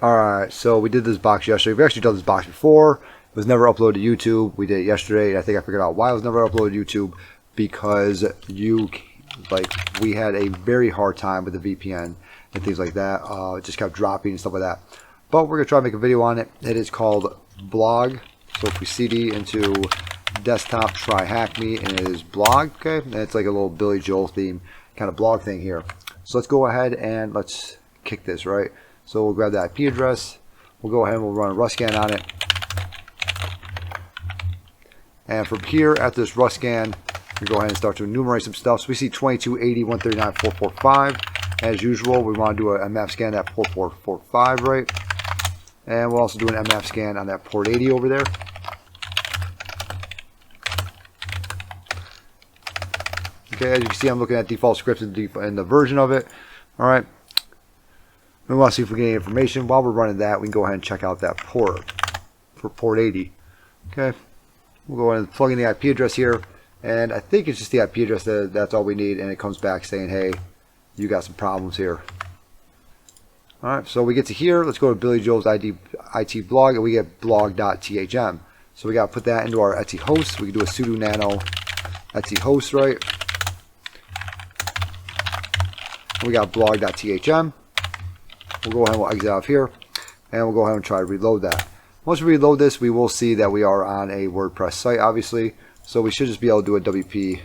Alright, so we did this box yesterday. We've actually done this box before. It was never uploaded to YouTube. We did it yesterday. I think I figured out why it was never uploaded to YouTube. Because we had a very hard time with the VPN and things like that. It just kept dropping and stuff like that. But we're going to try to make a video on it. It is called blog. So if we CD into desktop, try hack me, and it is blog. Okay, and it's like a little Billy Joel theme kind of blog thing here. So let's go ahead and let's kick this, right? So we'll grab the IP address. We'll go ahead and we'll run a rust scan on it. And from here, after this rust scan, we go ahead and start to enumerate some stuff. So we see 2280.139.445. As usual, we want to do an MF scan at 4445, right? And we'll also do an MF scan on that port 80 over there. Okay, as you can see, I'm looking at default scripts and the version of it. All right. We want to see if we get any information. While we're running that, we can go ahead and check out that port for port 80. Okay. We'll go ahead and plug in the IP address here. And I think it's just the IP address that's all we need. And it comes back saying, hey, you got some problems here. All right. So we get to here. Let's go to Billy Joel's IT blog. And we get blog.thm. So we got to put that into our Etsy host. We can do a sudo nano Etsy host, right? We got blog.thm. We'll go ahead and we'll exit out of here, and we'll go ahead and try to reload that. Once we reload this, we will see that we are on a WordPress site, obviously. So we should just be able to do a WP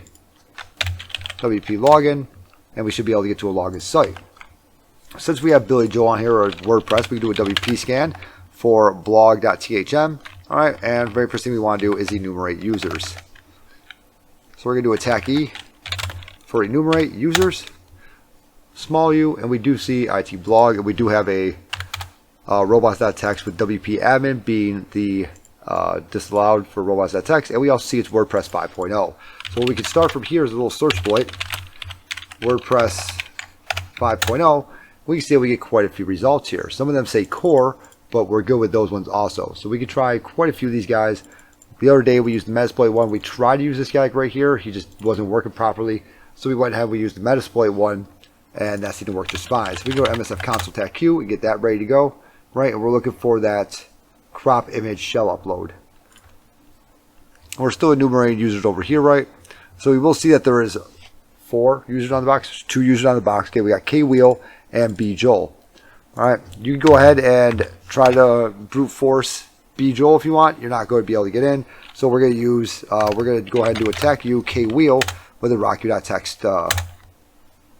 login, and we should be able to get to a login site. Since we have Billy Joel on here or WordPress, we can do a WP scan for blog.thm. All right, and very first thing we want to do is enumerate users. So we're going to do attack E for enumerate users. Small u, and we do see IT blog, and we do have a robots.txt with WP admin being the disallowed for robots.txt, and we also see it's WordPress 5.0. So what we can start from here is a little search exploit, WordPress 5.0. We can see we get quite a few results here. Some of them say core, but we're good with those ones also. So we can try quite a few of these guys. The other day we used the Metasploit one. We tried to use this guy right here. He just wasn't working properly. So we went ahead and we used the Metasploit one, and that seemed to work just fine. So we go to MSF console tab Q and get that ready to go, right? And we're looking for that crop image shell upload. We're still enumerating users over here, right? So we will see that there is 4 users on the box, 2 users on the box. Okay, we got K Wheel and B Joel. All right, you can go ahead and try to brute force B Joel if you want. You're not going to be able to get in. So we're going to use, we're going to go ahead and do attack you K Wheel with a rocku.txt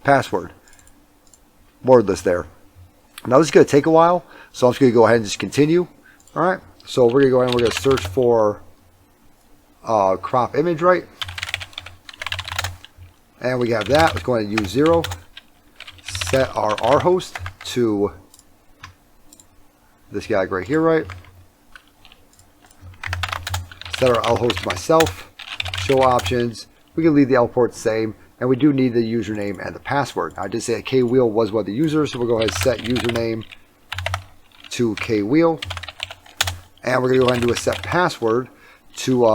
password. Wordless there. Now this is going to take a while, so I'm just going to go ahead and just continue. All right, so we're going to go ahead and we're going to search for crop image, right? And we have that. Let's go ahead and use 0. Set our R host to this guy right here, right? Set our L host to myself. Show options. We can leave the L port the same. And we do need the username and the password. I did say that Kwheel was one of the users, so we'll go ahead and set username to Kwheel. And we're going to go ahead and do a set password to,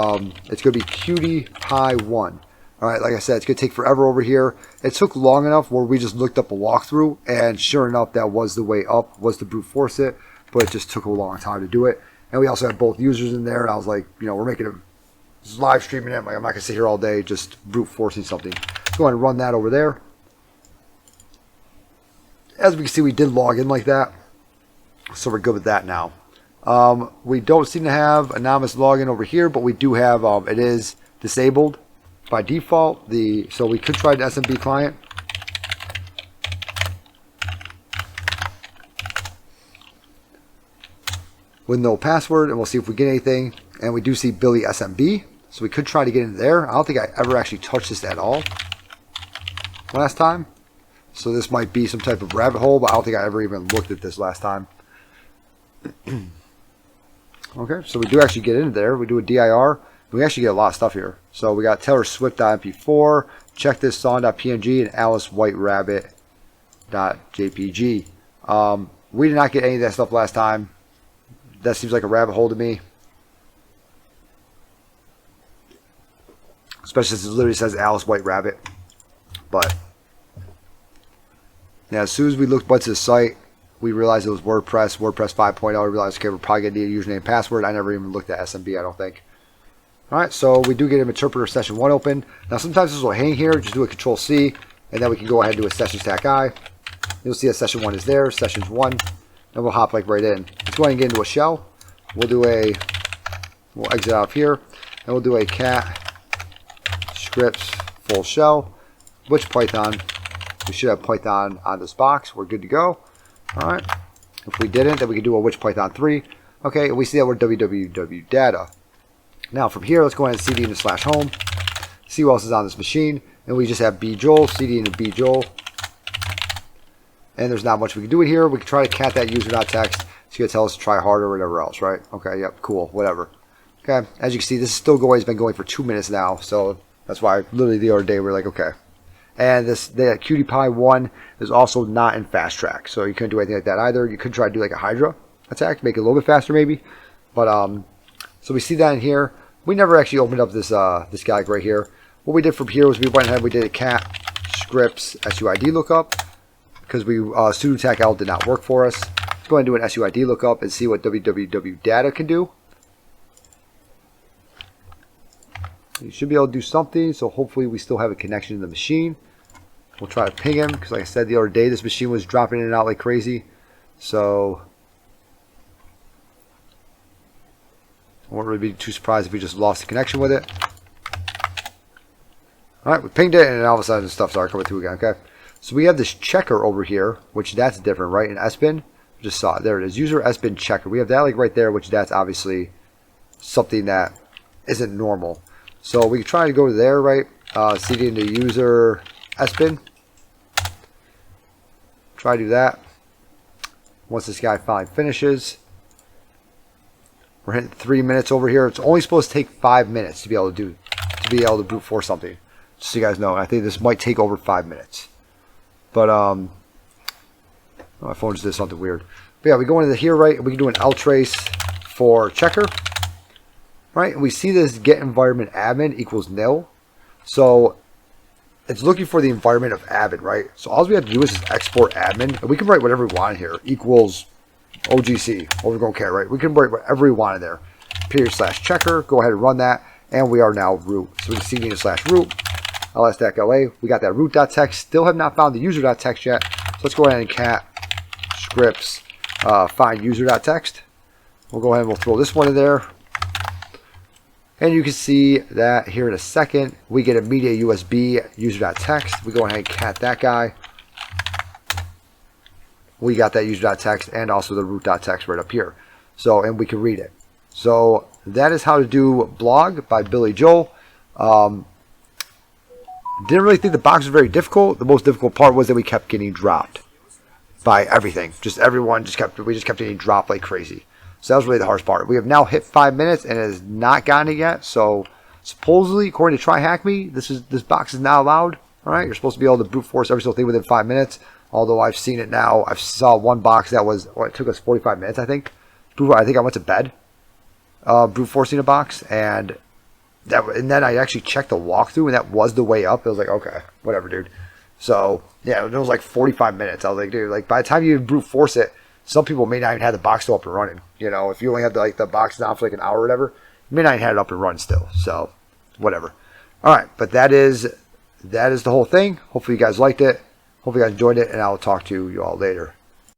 it's going to be QtPie1. All right, like I said, it's going to take forever over here. It took long enough where we just looked up a walkthrough, and sure enough, that was the way up, was to brute force it, but it just took a long time to do it. And we also had both users in there, and I was like, you know, we're making a live streaming it. Like, I'm not going to sit here all day just brute forcing something. Go ahead and run that over there. As we can see, we did log in like that, so we're good with that now. We don't seem to have anonymous login over here, but we do have it is disabled by default. So we could try the SMB client. With no password, and we'll see if we get anything. And we do see Billy SMB, so we could try to get in there. I don't think I ever actually touched this at all last time, so this might be some type of rabbit hole, but I don't think I ever even looked at this last time. Okay, so we do actually get into there. We do a dir. We actually get a lot of stuff here. So we got Taylor Swift.mp4, check this song.png, and Alice White Rabbit.jpg. We did not get any of that stuff last time. That seems like a rabbit hole to me, especially since it literally says Alice White Rabbit. But yeah, as soon as we looked to the site, we realized it was WordPress 5.0. We realized, okay, we're probably going to need a username and password. I never even looked at SMB, I don't think. All right, so we do get an interpreter session 1 open. Now, sometimes this will hang here. Just do a Control-C, and then we can go ahead and do a session stack I. You'll see that session 1 is there, sessions 1, and we'll hop like right in. Let's go ahead and get into a shell. We'll exit out of here, and we'll do a cat scripts full shell, which Python. We should have Python on this box. We're good to go. All right. If we didn't, then we can do a which Python 3. Okay, and we see that we're www data. Now from here, let's go ahead and cd into /home. See what else is on this machine, and we just have bjoel, cd into bjoel. And there's not much we can do here. We can try to cat that user.txt. It's going to tell us to try harder or whatever else, right? Okay, yep, cool, whatever. Okay, as you can see, this is still going. It's been going for 2 minutes now, so that's why literally the other day we were like, okay. And the QtPy 1 is also not in fast track, so you couldn't do anything like that either. You could try to do like a Hydra attack, make it a little bit faster maybe. But so we see that in here. We never actually opened up this this guy right here. What we did from here was we went ahead, we did a cat scripts SUID lookup because we sudo tac L did not work for us. Let's go ahead and do an SUID lookup and see what www data can do. You should be able to do something, so hopefully we still have a connection to the machine. We'll try to ping him because like I said the other day, this machine was dropping in and out like crazy. So I won't really be too surprised if we just lost the connection with it. Alright, we pinged it and all of a sudden stuff started coming through again, okay? So we have this checker over here, which that's different, right? In SBin, just saw it. There it is, user SBin checker. We have that like right there, which that's obviously something that isn't normal. So we can try to go to there, right? CD into user SBin. Try to do that. Once this guy finally finishes. We're hitting 3 minutes over here. It's only supposed to take 5 minutes to be able to brute force something. Just so you guys know, I think this might take over 5 minutes. But my phone just did something weird. But yeah, we go into here, right? We can do an ltrace for checker, right? And we see this get environment admin equals nil. So it's looking for the environment of admin, right? So all we have to do is just export admin, and we can write whatever we want here. Equals OGC, or we don't care, right? We can write whatever we want in there. /checker, go ahead and run that, and we are now root. So we can cd into /root, ls-la, we got that root.txt, still have not found the user.txt yet, so let's go ahead and cat scripts find user.txt. We'll go ahead and we'll throw this one in there. And you can see that here in a second, we get a media USB user.txt. We go ahead and cat that guy. We got that user.txt and also the root.txt right up here. So, and we can read it. So that is how to do blog by Billy Joel. Didn't really think the box was very difficult. The most difficult part was that we kept getting dropped by everything. We just kept getting dropped like crazy. So that was really the hardest part. We have now hit 5 minutes and it has not gotten it yet. So supposedly, according to TryHackMe, this box is not allowed. All right, you're supposed to be able to brute force every single thing within 5 minutes. Although I've seen it now. I saw one box that was, it took us 45 minutes, I think. I think I went to bed brute forcing a box, and then I actually checked the walkthrough, and that was the way up. I was like, okay, whatever, dude. So yeah, it was like 45 minutes. I was like, dude, like by the time you brute force it, some people may not even have the box still up and running. You know, if you only have the box down for like an hour or whatever, you may not even have it up and running still. So whatever. All right, but that is the whole thing. Hopefully you guys liked it. Hopefully you guys enjoyed it, and I'll talk to you all later.